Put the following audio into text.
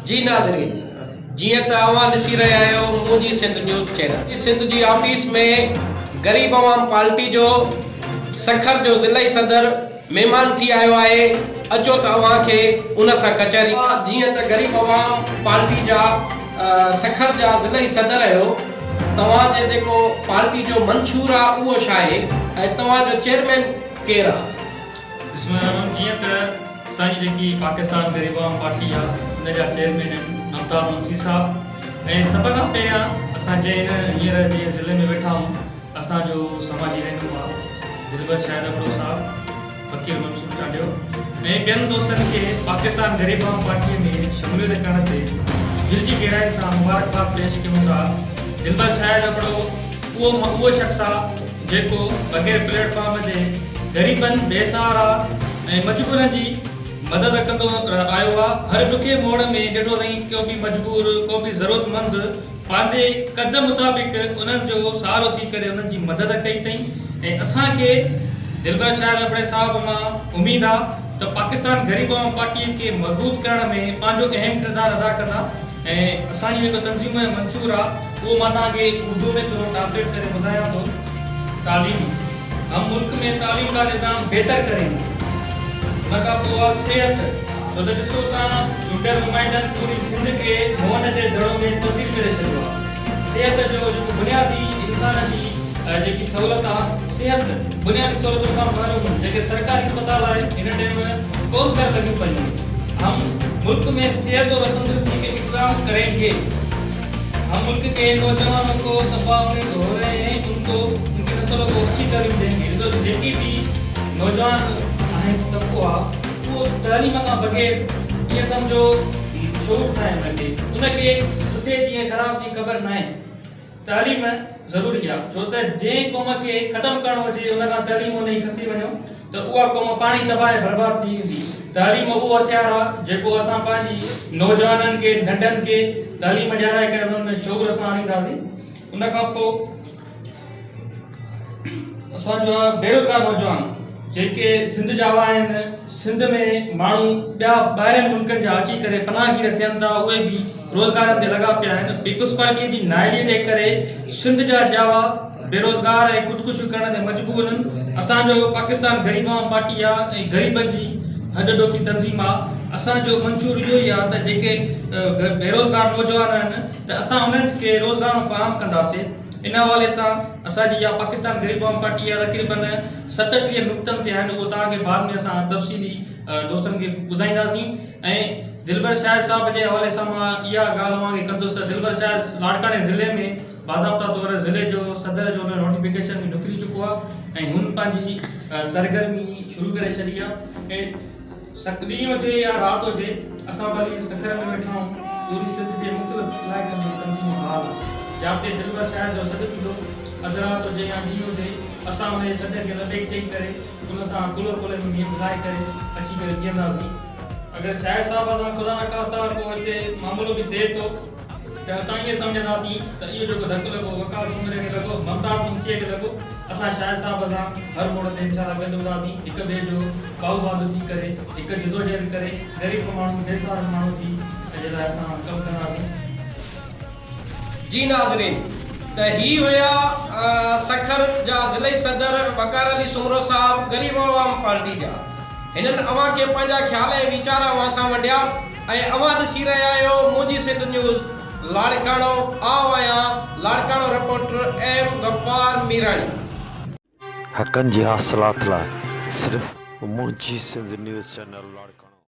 जी नाज़रीन, जीअं त अवां ॾिसी रहिया आहियो मुंहिंजी सिंध न्यूज़ चैनल। सिंध जी ऑफिस में ग़रीब अवाम पार्टी जो सखर जो ज़िलई सदर महिमान थी आयो आहे। अचो त अवां खे उन सां कचहरी। जीअं त ग़रीब अवाम पार्टी जा सखर जा ज़िलई सदर आहियो, तव्हां जे जेको पार्टी जो मंशूर आहे उहो छा आहे ऐं तव्हां जो चेयरमैन केरु आहे? जीअं त असांजी जेकी पाकिस्तान ग़रीब अवाम पार्टी आहे उन जा चेयरमैन आहिनि अमिताभ मुंशी साहब। ऐं सभ खां पहिरियां असां हींअर जीअं ज़िले में वेठा आहियूं, असांजो समाजी रहनुमा दिलबर शाहिद अबड़ो साहब, फ़कीर मंसूर चांडियो ऐं ॿियनि दोस्तनि खे पाकिस्तान ग़रीब अवाम पार्टीअ में शमूलियत करण ते दिलि जी गहराई सां मुबारकबाद पेश कयूं था। दिलबर शाहिद अबड़ो उहो शख़्स आहे जेको बग़ैर प्लेटफॉर्म जे ग़रीबनि, बेसहारा ऐं मजबूरनि जी मदद कंदो आयो आहे। हर ॾुखे मोड़ में ॾिठो अथई को बि मजबूर, को बि ज़रूरतमंद पंहिंजे क़द मुताबिक़ उन्हनि जो सहारो थी करे उन्हनि जी मदद कई अथई। ऐं असांखे दिलबर शाहिद अबड़े साहब मां उमेद आहे त पाकिस्तान ग़रीब अवाम पार्टीअ खे मज़बूत करण में पंहिंजो अहम किरदारु अदा कंदा। ऐं असांजी जेको तंज़ीम मंशूर आहे उहो मां तव्हांखे उर्दू में थोरो ट्रांसलेट करे ॿुधायां थो। तालीम, हम मुल्क में तालीम का निज़ाम बेहतर करेंगे। उन खां पोइ आहे सिहत, छो त ॾिसो तव्हां चूंडियल नुमाइंदनि पूरी सिंध खे मोहन जे दड़ो में तब्दील करे छॾियो आहे। सिहत जो जेको बुनियादी इंसान जी जेकी सहूलियत आहे, सिहत बुनियादी सहूलियतुनि खां मालूम जेके सरकारी अस्पताल आहिनि हिन टाइम कोसगर लॻियूं पयूं आहिनि। हम मुल्क में सेहत और तंदुरुस्ती के इंतजाम करेंगे। हम मुल्क के नौजवानों को तबाह में हो रहे हैं, उनको उनकी नस्लों को अच्छी तालीम देंगे। तो जेकी भी नौजवान आहिनि तबको आहे उहो तालीम खां बग़ैर ईअं सम्झो शौक़ु ठाहे लॻे, उनखे सुठे जीअं ख़राब जी ख़बर न आहे। तालीम ज़रूरी आहे, छो त जंहिं क़ौम खे ख़तमु करणो हुजे उन खां तालीम उन जी खसी वञो त उहा क़ौम पाणी तबाह बर्बाद थी वेंदी। तालीम उहो हथियार आहे जेको असां पंहिंजी नौजवाननि खे, नंढनि खे तालीम ॾियाराए करे उन्हनि में शौक़ सां आणींदासीं। उन खां पोइ असांजो आहे बेरोज़गार नौजवान जेके सिंध जा आहिनि। सिंध में माण्हू ॿिया ॿाहिरिनि मुल्कनि जा अची करे पनाहगीर थियनि था, उहे बि रोज़गारनि ते लॻा पिया आहिनि। पीपल्स पार्टीअ जी नाइली जे करे सिंध जा ॼावा बेरोज़गार ऐं ख़ुदकुशी करण ते मजबूर आहिनि। असांजो पाकिस्तान ग़रीब अवाम पार्टी आहे ऐं ग़रीबनि जी हॾॾोकी तंज़ीम आहे। असांजो मंशूर इहो ई आहे त जेके बेरोज़गार नौजवान आहिनि त असां उन्हनि खे रोज़गार फ़राहम कंदासीं। इन हवाले सां असांजी इहा पाकिस्तान ग़रीब अवाम पार्टी आहे तक़रीबन 37 नुक़्तनि ते आहिनि, उहो तव्हांखे बाद में असां तफ़सीली दोस्तनि खे ॿुधाईंदासीं। ऐं दिलबर शाहिद साहब जे हवाले सां मां इहा ॻाल्हि तव्हांखे कंदुसि त दिलबर शाहिद लाड़काने ज़िले में बाज़ाब्ता तौर ज़िले जो सदर जो नोटिफिकेशन बि निकिरी चुको आहे ऐं हुन पंहिंजी सरगर्मी शुरू करे छॾी आहे। ऐं ॾींहुं हुजे या राति हुजे, असां भली सखर में वेठा आहियूं, पूरी सिंध जे मुख़्तलिफ़ इलाइक़नि में तंज़ीम हाल जिते दिलबर शाहिद जो सॾु थींदो, अधु राति हुजे या ॾींहुं हुजे, असां हुन जे सॾ खे लॾे चई करे उन सां गुलो गुले में मींहुं ॿुधाए करे अची करे बीहंदासीं। अगरि शाहिद साहिब सां ख़ुदा न ख़ास्ता को हिते मामलो बि थिए थो त असां ईअं सम्झंदासीं त इहो जेको धकु लॻो वकाल सुंदरे खे लॻो, अमिताभ मुंशीअ खे लॻो, असां शाहिद साहिब सां हर मोड़ ते इंशाअल्लाह गॾु हूंदासीं, हिक ॿिए जो बाहु थी करे, हिकु जिदोजहद करे ग़रीब माण्हू, बेसहारा माण्हू जी जे लाइ असां कमु कंदासीं। जी नाज़रीन, त ही हुया सखर जा ज़िलई सदर वकार अली सुमरो साहब ग़रीब अवाम पार्टी जा। हिननि अवां खे पंहिंजा ख़्याल ऐं वीचार अवां सां वंडिया ऐं अवां ॾिसी रहिया आहियो मुंहिंजी सिंध न्यूज़ लाड़काणो। आऊं आहियां लाड़काणो रिपोर्टर एम गफ़ार मीराणी। हक़नि जी हासिलात लाइ सिर्फ़ मुंहिंजी सिंध न्यूज़ चैनल लाड़काणो।